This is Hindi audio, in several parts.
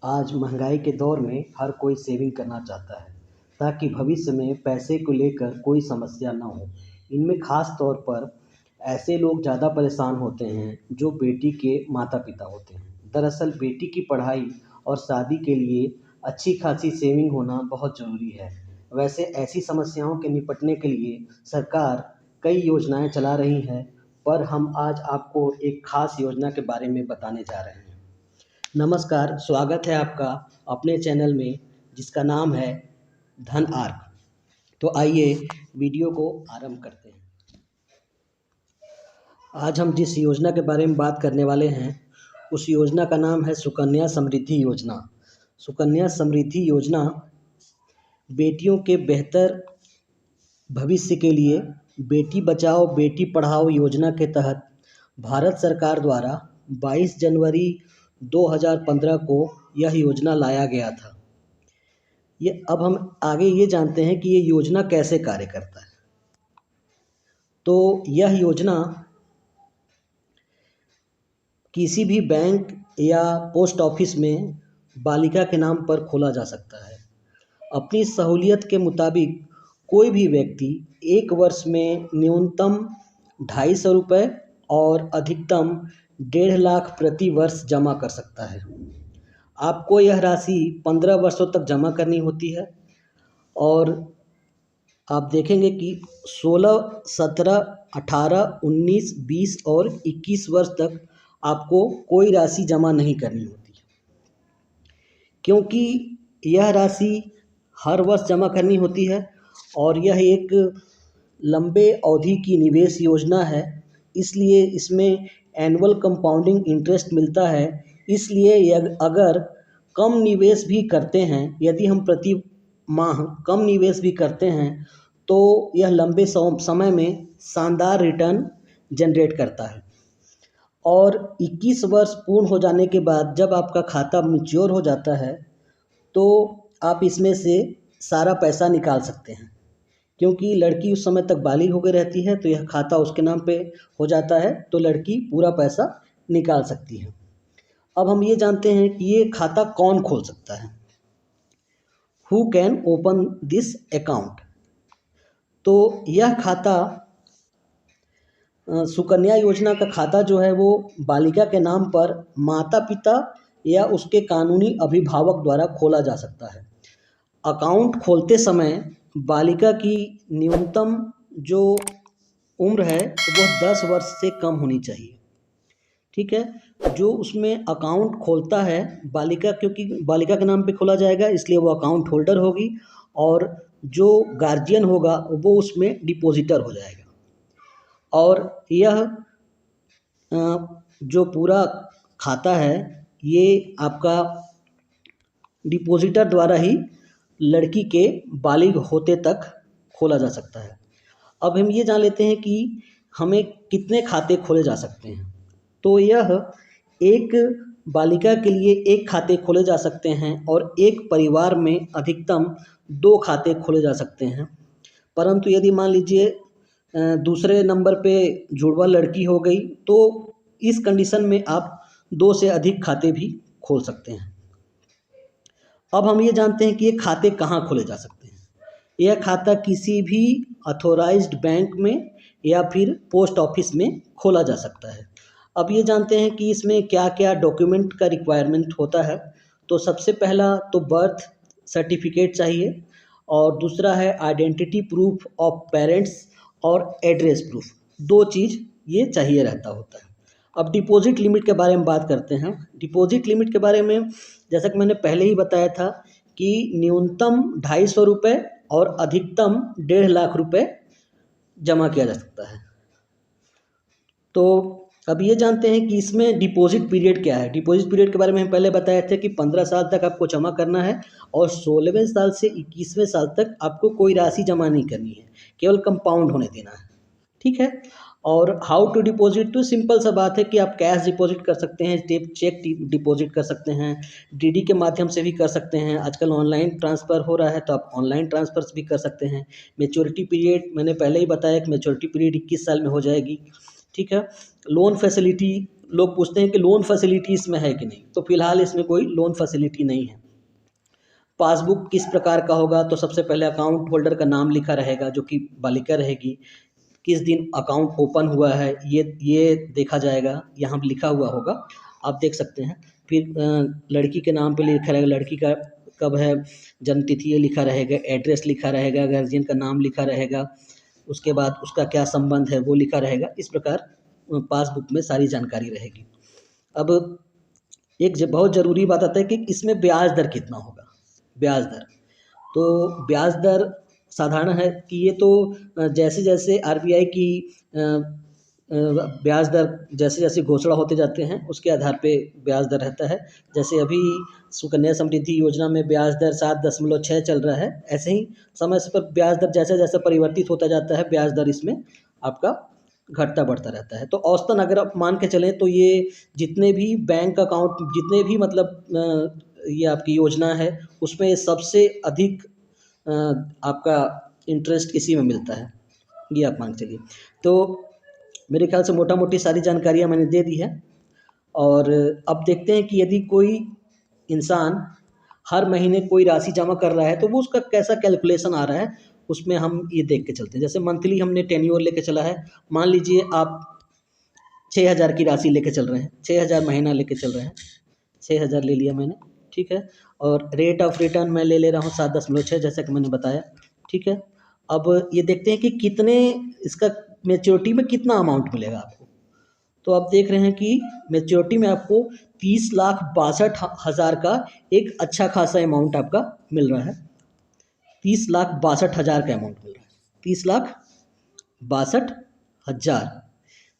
आज महंगाई के दौर में हर कोई सेविंग करना चाहता है ताकि भविष्य में पैसे को लेकर कोई समस्या ना हो। इनमें ख़ास तौर पर ऐसे लोग ज़्यादा परेशान होते हैं जो बेटी के माता पिता होते हैं। दरअसल बेटी की पढ़ाई और शादी के लिए अच्छी खासी सेविंग होना बहुत ज़रूरी है। वैसे ऐसी समस्याओं के निपटने के लिए सरकार कई योजनाएं चला रही है, पर हम आज आपको एक ख़ास योजना के बारे में बताने जा रहे हैं। नमस्कार, स्वागत है आपका अपने चैनल में जिसका नाम है धन आर्क। तो आइए वीडियो को आरंभ करते हैं। आज हम जिस योजना के बारे में बात करने वाले हैं उस योजना का नाम है सुकन्या समृद्धि योजना। सुकन्या समृद्धि योजना बेटियों के बेहतर भविष्य के लिए बेटी बचाओ बेटी पढ़ाओ योजना के तहत भारत सरकार द्वारा 22 जनवरी 2015 को यह योजना लाया गया था। अब हम आगे ये जानते हैं कि ये योजना कैसे कार्य करता है। तो यह योजना किसी भी बैंक या पोस्ट ऑफिस में बालिका के नाम पर खोला जा सकता है। अपनी सहूलियत के मुताबिक कोई भी व्यक्ति एक वर्ष में न्यूनतम 250 रुपये और अधिकतम 1.5 लाख प्रति वर्ष जमा कर सकता है। आपको यह राशि 15 वर्षों तक जमा करनी होती है और आप देखेंगे कि 16, 17, 18, 19, 20 और 21 वर्ष तक आपको कोई राशि जमा नहीं करनी होती, क्योंकि यह राशि हर वर्ष जमा करनी होती है और यह एक लंबे अवधि की निवेश योजना है। इसलिए इसमें एनुअल कंपाउंडिंग इंटरेस्ट मिलता है। इसलिए अगर कम निवेश भी करते हैं, यदि हम प्रति माह कम निवेश भी करते हैं तो यह लंबे समय में शानदार रिटर्न जनरेट करता है। और 21 वर्ष पूर्ण हो जाने के बाद जब आपका खाता मैच्योर हो जाता है तो आप इसमें से सारा पैसा निकाल सकते हैं, क्योंकि लड़की उस समय तक बालिग हो गई रहती है तो यह खाता उसके नाम पे हो जाता है, तो लड़की पूरा पैसा निकाल सकती है। अब हम ये जानते हैं कि ये खाता कौन खोल सकता है। Who can open this account. तो यह खाता सुकन्या योजना का खाता जो है वो बालिका के नाम पर माता पिता या उसके कानूनी अभिभावक द्वारा खोला जा सकता है। अकाउंट खोलते समय बालिका की न्यूनतम जो उम्र है वह 10 वर्ष से कम होनी चाहिए। ठीक है, जो उसमें अकाउंट खोलता है बालिका, क्योंकि बालिका के नाम पे खोला जाएगा इसलिए वो अकाउंट होल्डर होगी और जो गार्जियन होगा वो उसमें डिपॉजिटर हो जाएगा। और यह जो पूरा खाता है ये आपका डिपॉजिटर द्वारा ही लड़की के बालिग होते तक खोला जा सकता है। अब हम ये जान लेते हैं कि हमें कितने खाते खोले जा सकते हैं। तो यह एक बालिका के लिए एक खाते खोले जा सकते हैं और एक परिवार में अधिकतम 2 खाते खोले जा सकते हैं। परंतु यदि मान लीजिए दूसरे नंबर पे जुड़वा लड़की हो गई तो इस कंडीशन में आप 2 से अधिक खाते भी खोल सकते हैं। अब हम ये जानते हैं कि ये खाते कहाँ खोले जा सकते हैं। यह खाता किसी भी अथॉराइज्ड बैंक में या फिर पोस्ट ऑफिस में खोला जा सकता है। अब ये जानते हैं कि इसमें क्या क्या डॉक्यूमेंट का रिक्वायरमेंट होता है। तो सबसे पहला तो बर्थ सर्टिफिकेट चाहिए और दूसरा है आइडेंटिटी प्रूफ ऑफ पेरेंट्स और एड्रेस प्रूफ। 2 चीज़ ये चाहिए रहता होता है। अब डिपॉजिट लिमिट के बारे में बात करते हैं। डिपॉजिट लिमिट के बारे में जैसा कि मैंने पहले ही बताया था कि न्यूनतम 250 रुपये और अधिकतम 1.5 लाख रुपए जमा किया जा सकता है। तो अब ये जानते हैं कि इसमें डिपॉजिट पीरियड क्या है। डिपॉजिट पीरियड के बारे में हम पहले बताए थे कि 15 साल तक आपको जमा करना है और 16वें साल से 21वें साल तक आपको कोई राशि जमा नहीं करनी है, केवल कंपाउंड होने देना है। ठीक है। और हाउ टू डिपॉजिट, तो सिंपल सा बात है कि आप कैश डिपॉजिट कर सकते हैं, चेक डिपॉजिट कर सकते हैं, डीडी के माध्यम से भी कर सकते हैं। आजकल ऑनलाइन ट्रांसफ़र हो रहा है तो आप ऑनलाइन ट्रांसफ़र भी कर सकते हैं। मैच्योरिटी पीरियड मैंने पहले ही बताया कि मैच्योरिटी पीरियड 21 साल में हो जाएगी। ठीक है। लोन फैसिलिटी लोग पूछते हैं कि लोन फैसिलिटी इसमें है कि नहीं, तो फिलहाल इसमें कोई लोन फैसिलिटी नहीं है। पासबुक किस प्रकार का होगा, तो सबसे पहले अकाउंट होल्डर का नाम लिखा रहेगा जो कि बालिका रहेगी, किस दिन अकाउंट ओपन हुआ है ये देखा जाएगा, यहाँ लिखा हुआ होगा, आप देख सकते हैं। फिर लड़की के नाम पे लिखा रहेगा, लड़की का कब है जन्म तिथि ये लिखा रहेगा, एड्रेस लिखा रहेगा, गार्जियन का नाम लिखा रहेगा, उसके बाद उसका क्या संबंध है वो लिखा रहेगा। इस प्रकार पासबुक में सारी जानकारी रहेगी। अब एक बहुत ज़रूरी बात आता है कि इसमें ब्याज दर कितना होगा। ब्याज दर, तो ब्याज दर साधारण है कि ये तो जैसे जैसे आरबीआई की ब्याज दर जैसे जैसे घोषणा होते जाते हैं उसके आधार पे ब्याज दर रहता है। जैसे अभी सुकन्या समृद्धि योजना में ब्याज दर 7.6 चल रहा है, ऐसे ही समय से पर ब्याज दर जैसे जैसे परिवर्तित होता जाता है ब्याज दर इसमें आपका घटता बढ़ता रहता है। तो औसतन अगर आप मान के चलें तो ये जितने भी बैंक अकाउंट जितने भी मतलब ये आपकी योजना है उसमें सबसे अधिक आपका इंटरेस्ट इसी में मिलता है, ये आप मान के चलिए। तो मेरे ख्याल से मोटा मोटी सारी जानकारियाँ मैंने दे दी है। और अब देखते हैं कि यदि कोई इंसान हर महीने कोई राशि जमा कर रहा है तो वो उसका कैसा कैलकुलेशन आ रहा है, उसमें हम ये देख के चलते हैं। जैसे मंथली हमने टेन्योर लेके चला है, मान लीजिए आप 6,000 की राशि लेके चल रहे हैं, 6,000 महीना लेके चल रहे हैं, 6,000 ले लिया मैंने, ठीक है। और रेट ऑफ रिटर्न मैं ले रहा हूँ 7.6 जैसा कि मैंने बताया, ठीक है। अब ये देखते हैं कि कितने इसका मैच्योरिटी में कितना अमाउंट मिलेगा आपको। तो आप देख रहे हैं कि मैच्योरिटी में आपको 30,62,000 का एक अच्छा खासा अमाउंट आपका मिल रहा है। 30,62,000 का अमाउंट मिल रहा है, 30,62,000,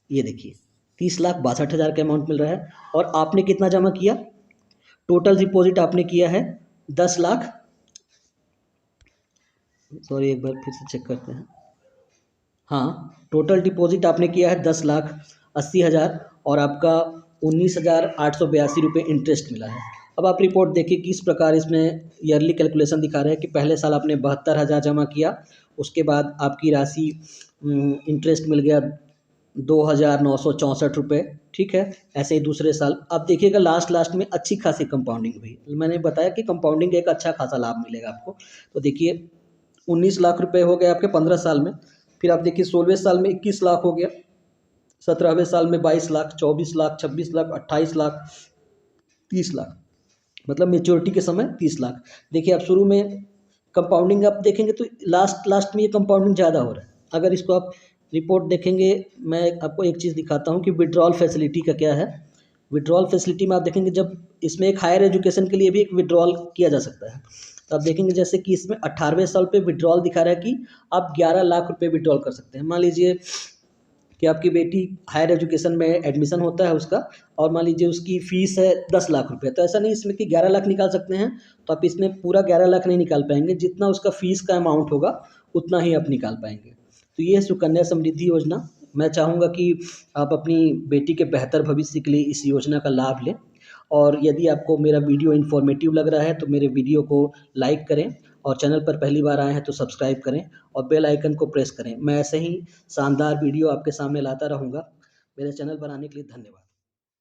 ये देखिए 30,62,000 का अमाउंट मिल रहा है। और आपने कितना जमा किया, टोटल डिपॉजिट आपने किया है 10 लाख, सॉरी एक बार फिर से चेक करते हैं, हाँ टोटल डिपॉजिट आपने किया है 10,80,000 और आपका 19,882 रुपये इंटरेस्ट मिला है। अब आप रिपोर्ट देखिए किस प्रकार इसमें ईयरली कैलकुलेशन दिखा रहा है कि पहले साल आपने 72,000 जमा किया, उसके बाद आपकी राशि इंटरेस्ट मिल गया 2,964 रुपये, ठीक है। ऐसे ही दूसरे साल आप देखिएगा लास्ट में अच्छी खासी कंपाउंडिंग हुई। मैंने बताया कि कंपाउंडिंग का एक अच्छा खासा लाभ मिलेगा आपको। तो देखिए 19 लाख रुपए हो गए आपके 15 साल में, फिर आप देखिए 16वें साल में 21 लाख हो गया, 17वें साल में 22 लाख, 24 लाख, 26 लाख, 28 लाख, 30 लाख, मतलब मेच्योरिटी के समय 30 लाख। देखिए आप शुरू में कंपाउंडिंग आप देखेंगे तो लास्ट में ये कंपाउंडिंग ज़्यादा हो रहा है। अगर इसको आप रिपोर्ट देखेंगे, मैं आपको एक चीज़ दिखाता हूँ कि विड्रॉल फैसिलिटी का क्या है। विड्रॉल फैसिलिटी में आप देखेंगे जब इसमें एक हायर एजुकेशन के लिए भी एक विड्रॉल किया जा सकता है, तो आप देखेंगे जैसे कि इसमें 18वें साल पे विड्रॉल दिखा रहा है कि आप 11 लाख रुपए विड्रॉल कर सकते हैं। मान लीजिए कि आपकी बेटी हायर एजुकेशन में एडमिशन होता है उसका, और मान लीजिए उसकी फ़ीस है 10 लाख रुपए, तो ऐसा नहीं इसमें कि 11 लाख निकाल सकते हैं, तो आप इसमें पूरा 11 लाख नहीं निकाल पाएंगे, जितना उसका फ़ीस का अमाउंट होगा उतना ही आप निकाल पाएंगे। तो ये है सुकन्या समृद्धि योजना। मैं चाहूँगा कि आप अपनी बेटी के बेहतर भविष्य के लिए इस योजना का लाभ लें। और यदि आपको मेरा वीडियो इन्फॉर्मेटिव लग रहा है तो मेरे वीडियो को लाइक करें, और चैनल पर पहली बार आए हैं तो सब्सक्राइब करें और बेल आइकन को प्रेस करें। मैं ऐसे ही शानदार वीडियो आपके सामने लाता रहूँगा। मेरे चैनल पर आने के लिए धन्यवाद।